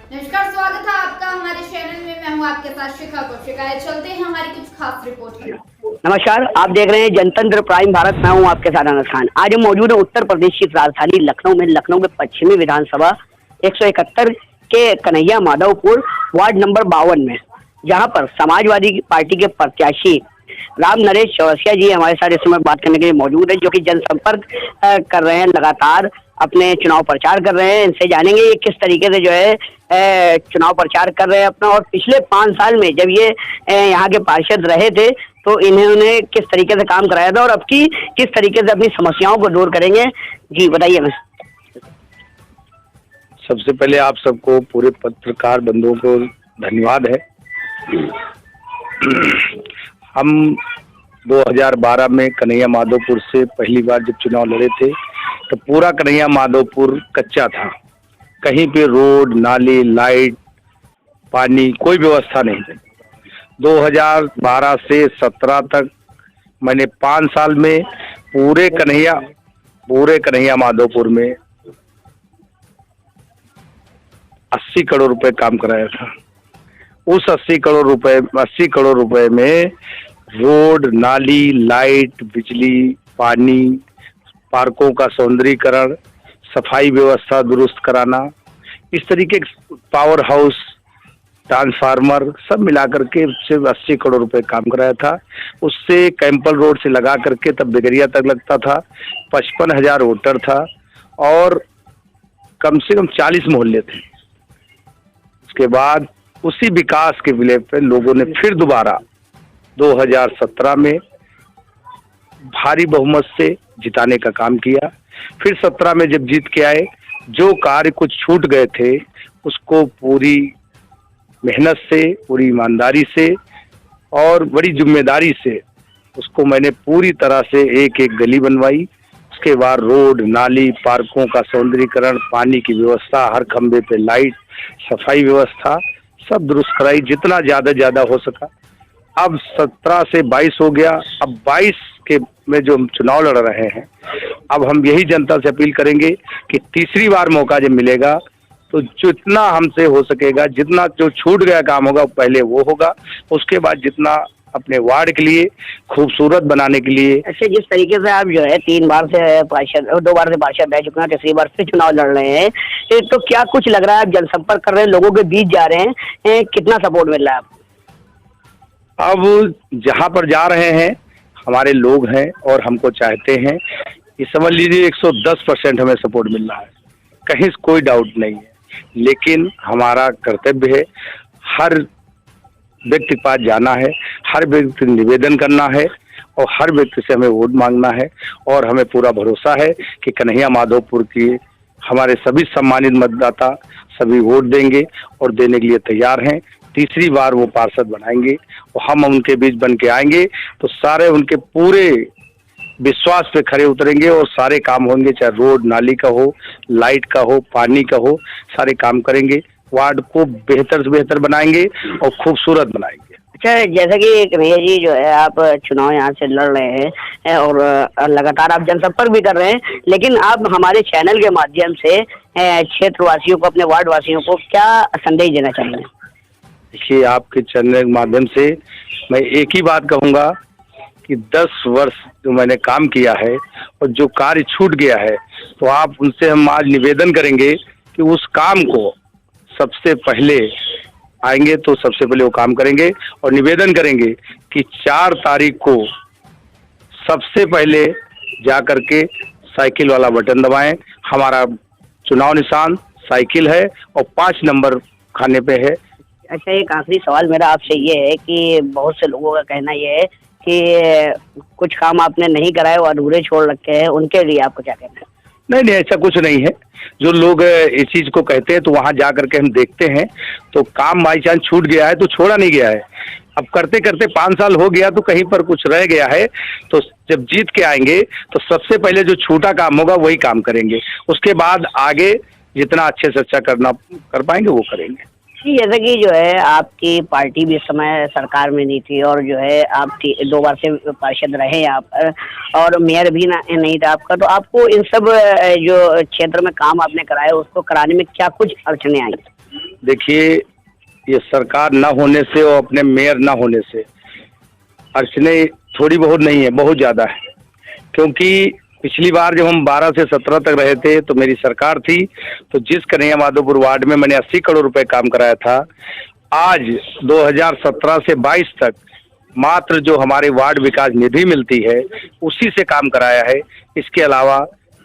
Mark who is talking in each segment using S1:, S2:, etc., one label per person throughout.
S1: नमस्कार, स्वागत है आपका हमारे चैनल में। मैं हूं आपके साथ शिखा कौशिका। चलते हैं हमारी कुछ खास रिपोर्ट में।
S2: नमस्कार, आप देख रहे हैं जनतंत्र प्राइम भारत। मैं हूं आपके साथ अनस खान। आज हम मौजूद हैं उत्तर प्रदेश की राजधानी लखनऊ के पश्चिमी विधानसभा 171 के कन्हैया माधवपुर वार्ड नंबर 52 में, जहां पर समाजवादी पार्टी के प्रत्याशी राम नरेश चौरसिया जी हमारे साथ इस समय बात करने के लिए मौजूद है, जो कि जनसंपर्क कर रहे हैं, लगातार अपने चुनाव प्रचार कर रहे हैं। इनसे जानेंगे ये किस तरीके से जो है चुनाव प्रचार कर रहे हैं अपना, और पिछले 5 साल में जब ये यहाँ के पार्षद रहे थे तो इन्होंने किस तरीके से काम कराया था और अब की किस तरीके से अपनी समस्याओं को दूर करेंगे। जी बताइए। मैं
S3: सबसे पहले आप सबको, पूरे पत्रकार बंधुओं को धन्यवाद है। हम 2012 में कन्हैया माधवपुर से पहली बार जब चुनाव लड़े थे तो पूरा कन्हैया माधवपुर कच्चा था। कहीं पे रोड, नाली, लाइट, पानी, कोई व्यवस्था नहीं थी। 2012 से 17 तक मैंने 5 साल में पूरे कन्हैया माधवपुर में 80 करोड़ रुपए काम कराया था। उस 80 करोड़ रुपए में रोड, नाली, लाइट, बिजली, पानी, पार्कों का सौंदर्यीकरण, सफाई व्यवस्था दुरुस्त कराना, इस तरीके पावर हाउस, ट्रांसफार्मर सब मिलाकर के सिर्फ 80 करोड़ रुपए काम कराया था। उससे कैंपल रोड से लगा करके तब बेगरिया तक लगता था। 55,000 वोटर था और कम से कम 40 मोहल्ले थे। उसके बाद उसी विकास के विलय पे लोगों ने फिर दोबारा 2017 में भारी बहुमत से जिताने का काम किया। फिर 17 में जब जीत के आए, जो कार्य कुछ छूट गए थे उसको पूरी मेहनत से, पूरी ईमानदारी से और बड़ी जिम्मेदारी से उसको मैंने पूरी तरह से एक एक गली बनवाई। उसके बाद रोड, नाली, पार्कों का सौंदर्यीकरण, पानी की व्यवस्था, हर खंबे पे लाइट, सफाई व्यवस्था सब दुरुस्त कराई, जितना ज्यादा हो सका। अब 17 से 22 हो गया। अब 22 के में जो हम चुनाव लड़ रहे हैं, अब हम यही जनता से अपील करेंगे कि तीसरी बार मौका जब मिलेगा तो जितना हमसे हो सकेगा, जितना जो छूट गया काम होगा पहले वो होगा। उसके बाद जितना अपने वार्ड के लिए खूबसूरत बनाने के लिए।
S2: अच्छा, जिस तरीके से आप जो है 2 बार से पार्षद रह चुके हैं, तीसरी बार फिर चुनाव लड़ रहे हैं, तो क्या कुछ लग रहा है? आप जनसंपर्क कर रहे हैं, लोगों के बीच जा रहे हैं, कितना सपोर्ट मिल रहा है आपको?
S3: अब जहाँ पर जा रहे हैं हमारे लोग हैं और हमको चाहते हैं, ये समझ लीजिए 110% हमें सपोर्ट मिल रहा है, कहीं से कोई डाउट नहीं है। लेकिन हमारा कर्तव्य है हर व्यक्ति के पास जाना है, हर व्यक्ति निवेदन करना है और हर व्यक्ति से हमें वोट मांगना है। और हमें पूरा भरोसा है कि कन्हैया माधवपुर की हमारे सभी सम्मानित मतदाता सभी वोट देंगे और देने के लिए तैयार हैं। तीसरी बार वो पार्षद बनाएंगे और हम उनके बीच बन के आएंगे तो सारे उनके पूरे विश्वास पे खरे उतरेंगे और सारे काम होंगे, चाहे रोड, नाली का हो, लाइट का हो, पानी का हो, सारे काम करेंगे। वार्ड को बेहतर से बेहतर बनाएंगे और खूबसूरत बनाएंगे।
S2: अच्छा, जैसा कि कन्हैया जी जो है आप चुनाव यहाँ से लड़ रहे हैं और लगातार आप जनसंपर्क भी कर रहे हैं, लेकिन आप हमारे चैनल के माध्यम से क्षेत्रवासियों को, अपने वार्ड वासियों को क्या संदेश देना चाहेंगे?
S3: देखिए, आपके चैनल के माध्यम से मैं एक ही बात कहूँगा कि 10 वर्ष जो मैंने काम किया है और जो कार्य छूट गया है, तो आप उनसे हम आज निवेदन करेंगे कि उस काम को सबसे पहले आएंगे तो सबसे पहले वो काम करेंगे और निवेदन करेंगे कि 4 तारीख को सबसे पहले जा करके साइकिल वाला बटन दबाएं। हमारा चुनाव निशान साइकिल है और 5 नंबर खाने पे है।
S2: अच्छा, एक आखिरी सवाल मेरा आपसे ये है कि बहुत से लोगों का कहना ये है कि कुछ काम आपने नहीं कराए और अधूरे छोड़ रखे हैं, उनके लिए आपको क्या कहना है?
S3: नहीं, ऐसा कुछ नहीं है। जो लोग इस चीज को कहते हैं तो वहां जा करके हम देखते हैं तो काम बाई चांस छूट गया है तो छोड़ा नहीं गया है। अब करते करते 5 साल हो गया तो कहीं पर कुछ रह गया है, तो जब जीत के आएंगे तो सबसे पहले जो छूटा काम होगा वही काम करेंगे। उसके बाद आगे जितना अच्छे से अच्छा कर पाएंगे वो करेंगे।
S2: जैसा कि जो है आपकी पार्टी भी इस समय सरकार में नहीं थी और जो है आप 2 बार से पार्षद रहे यहाँ पर और मेयर भी नहीं था आपका, तो आपको इन सब जो क्षेत्र में काम आपने कराया उसको कराने में क्या कुछ अड़चने आई?
S3: देखिए, ये सरकार न होने से और अपने मेयर न होने से अड़चनें थोड़ी बहुत नहीं है, बहुत ज़्यादा है। क्योंकि पिछली बार जब हम 12 से 17 तक रहे थे तो मेरी सरकार थी, तो जिस कन्हैया माधोपुर वार्ड में मैंने 80 करोड़ रुपए काम कराया था, आज 2017 से 22 तक मात्र जो हमारे वार्ड विकास निधि मिलती है उसी से काम कराया है। इसके अलावा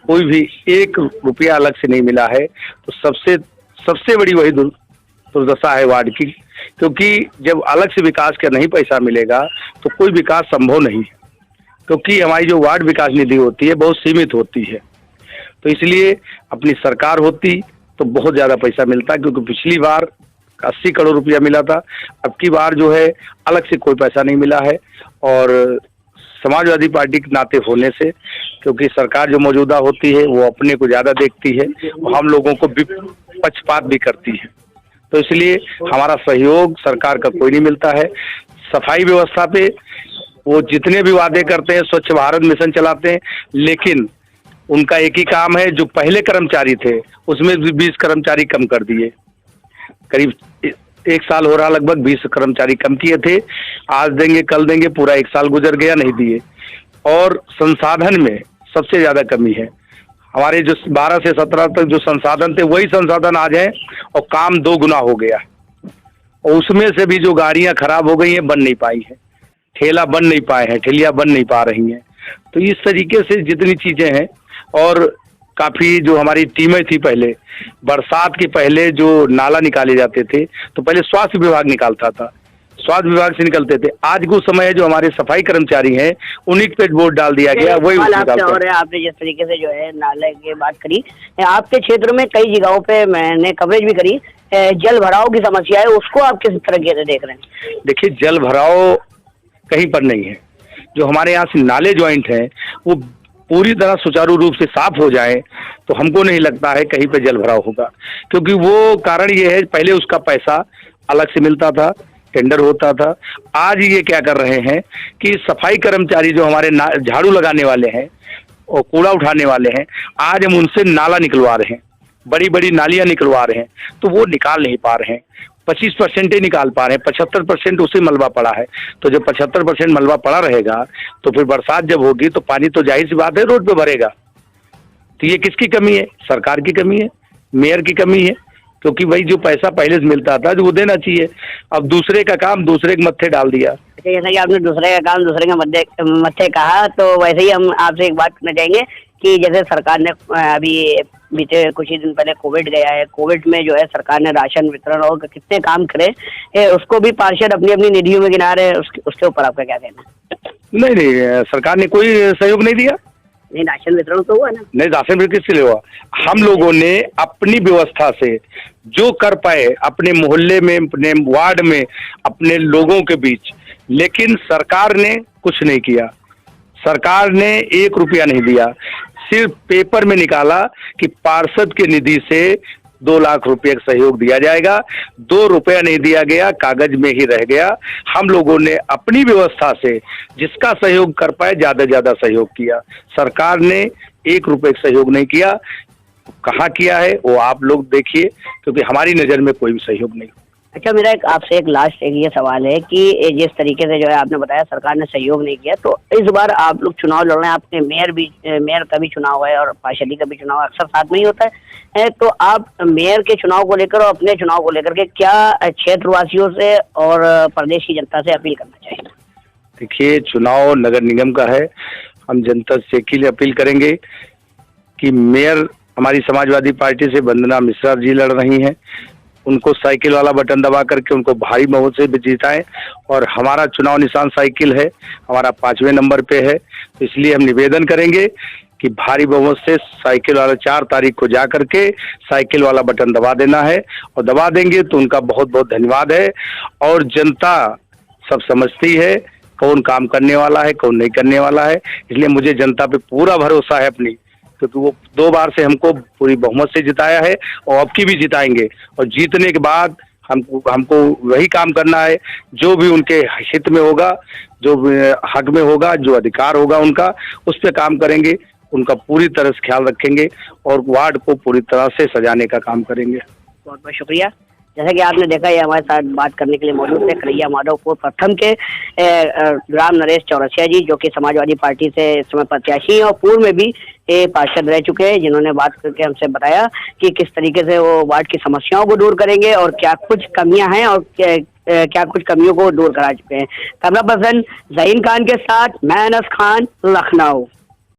S3: कोई भी 1 रुपया अलग से नहीं मिला है। तो सबसे बड़ी वही दुर्दशा है वार्ड की, क्योंकि जब अलग से विकास का नहीं पैसा मिलेगा तो कोई विकास संभव नहीं है। क्योंकि हमारी जो वार्ड विकास निधि होती है बहुत सीमित होती है, तो इसलिए अपनी सरकार होती तो बहुत ज़्यादा पैसा मिलता, क्योंकि पिछली बार 80 करोड़ रुपया मिला था। अब की बार जो है अलग से कोई पैसा नहीं मिला है। और समाजवादी पार्टी के नाते होने से, क्योंकि सरकार जो मौजूदा होती है वो अपने को ज़्यादा देखती है और हम लोगों को पक्षपात भी करती है, तो इसलिए हमारा सहयोग सरकार का कोई नहीं मिलता है। सफाई व्यवस्था पे वो जितने भी वादे करते हैं, स्वच्छ भारत मिशन चलाते हैं, लेकिन उनका एक ही काम है, जो पहले कर्मचारी थे उसमें 20 कर्मचारी कम कर दिए। करीब 1 साल हो रहा, लगभग 20 कर्मचारी कम किए थे। आज देंगे कल देंगे, पूरा 1 साल गुजर गया, नहीं दिए। और संसाधन में सबसे ज़्यादा कमी है। हमारे जो 12 से 17 तक जो संसाधन थे वही संसाधन आज हैं और काम 2 गुना हो गया। और उसमें से भी जो गाड़ियां खराब हो गई हैं, बन नहीं पाई हैं, ठेला बन नहीं पाए हैं, ठेलियाँ बन नहीं पा रही हैं। तो इस तरीके से जितनी चीज़ें हैं, और काफ़ी जो हमारी टीमें थी पहले, बरसात के पहले जो नाला निकाले जाते थे तो पहले स्वास्थ्य विभाग निकालता था, स्वास्थ्य विभाग से निकलते थे। आज कुछ समय है जो हमारे सफाई कर्मचारी हैं उन्हीं पे बोर्ड डाल दिया गया, वही निकालते हैं।
S2: और आपने जिस तरीके से जो है नाले की बात करी, आपके क्षेत्र में कई जगहों पे मैंने कवरेज भी करी, जल भराव की समस्या है, उसको आप किस तरीके से देख रहे हैं?
S3: देखिए, जल भराव कहीं पर नहीं है। जो हमारे यहाँ से नाले ज्वाइंट हैं वो पूरी तरह सुचारू रूप से साफ हो जाए तो हमको नहीं लगता है कहीं पे जल भराव होगा। क्योंकि वो कारण ये है, पहले उसका पैसा अलग से मिलता था, टेंडर होता था। आज ये क्या कर रहे हैं कि सफाई कर्मचारी जो हमारे झाड़ू लगाने वाले हैं और कूड़ा उठाने वाले हैं, आज हम उनसे नाला निकलवा रहे हैं, बड़ी बड़ी नालियां निकलवा रहे हैं, तो वो निकाल नहीं पा रहे हैं। 25% ही निकाल पा रहे हैं, 75% उसे मलबा पड़ा है। तो जब 75% मलबा पड़ा रहेगा तो फिर बरसात जब होगी तो पानी तो जाहिर सी बात है रोड पे भरेगा। तो ये किसकी कमी है? सरकार की कमी है, मेयर की कमी है। क्योंकि भाई जो पैसा पहले से मिलता था जो वो देना चाहिए, अब दूसरे का काम दूसरे के मत्थे डाल दिया।
S2: जैसा कि आपने दूसरे का काम दूसरे के मत्थे कहा, तो वैसे ही हम आपसे एक बात करना चाहेंगे कि जैसे सरकार ने अभी बीते कुछ ही दिन पहले कोविड गया है, कोविड में जो है सरकार ने राशन वितरण और कितने काम करे उसको भी पार्षद अपनी अपनी निधियों में गिना रहे हैं, उसके ऊपर आपका क्या कहना है?
S3: नहीं, सरकार ने कोई सहयोग नहीं दिया।
S2: नहीं, राशन वितरण तो हुआ ना?
S3: नहीं, राशन वितरण किसके लिए हुआ? हम लोगों ने अपनी व्यवस्था से जो कर पाए अपने मोहल्ले में, अपने वार्ड में, अपने लोगों के बीच, लेकिन सरकार ने कुछ नहीं किया। सरकार ने 1 रुपया नहीं दिया, सिर्फ पेपर में निकाला कि पार्षद के निधि से 2 लाख रुपए का सहयोग दिया जाएगा। 2 रुपया नहीं दिया गया, कागज में ही रह गया। हम लोगों ने अपनी व्यवस्था से जिसका सहयोग कर पाए ज्यादा सहयोग किया। सरकार ने 1 रुपए का सहयोग नहीं किया। कहाँ किया है वो आप लोग देखिए, क्योंकि हमारी नजर में कोई भी सहयोग नहीं।
S2: अच्छा, मेरा आपसे एक लास्ट ये सवाल है कि जिस तरीके से जो है आपने बताया सरकार ने सहयोग नहीं किया, तो इस बार आप लोग चुनाव लड़ रहे हैं, आपके मेयर का भी चुनाव है और पार्षदी का भी चुनाव अक्सर साथ में ही होता है, तो आप मेयर के चुनाव को लेकर और अपने चुनाव को लेकर के क्या क्षेत्रवासियों से और प्रदेश की जनता से अपील करना चाहेंगे?
S3: देखिए, चुनाव नगर निगम का है, हम जनता से अपील करेंगे कि मेयर हमारी समाजवादी पार्टी से वंदना मिश्रा जी लड़ रही हैं, उनको साइकिल वाला बटन दबा करके उनको भारी बहुमत से जिताएं। और हमारा चुनाव निशान साइकिल है, हमारा 5वें नंबर पे है, तो इसलिए हम निवेदन करेंगे कि भारी बहुमत से साइकिल वाला 4 तारीख को जा करके साइकिल वाला बटन दबा देना है। और दबा देंगे तो उनका बहुत बहुत धन्यवाद है। और जनता सब समझती है कौन काम करने वाला है, कौन नहीं करने वाला है, इसलिए मुझे जनता पे पूरा भरोसा है अपनी, क्योंकि वो 2 बार से हमको पूरी बहुमत से जिताया है और अब की भी जिताएंगे। और जीतने के बाद हमको वही काम करना है जो भी उनके हित में होगा, जो हक में होगा, जो अधिकार होगा उनका, उस पर काम करेंगे, उनका पूरी तरह से ख्याल रखेंगे और वार्ड को पूरी तरह से सजाने का काम करेंगे।
S2: बहुत बहुत शुक्रिया। जैसा कि आपने देखा, ये हमारे साथ बात करने के लिए मौजूद थे कन्हैया माधवपुर प्रथम के राम नरेश चौरसिया जी, जो कि समाजवादी पार्टी से इस समय प्रत्याशी हैं और पूर्व में भी पार्षद रह चुके हैं, जिन्होंने बात करके हमसे बताया कि किस तरीके से वो वार्ड की समस्याओं को दूर करेंगे और क्या कुछ कमियां हैं और क्या कुछ कमियों को दूर करा चुके हैं। कैमरा पर्सन जहीन खान के साथ मैं अनस खान, लखनऊ।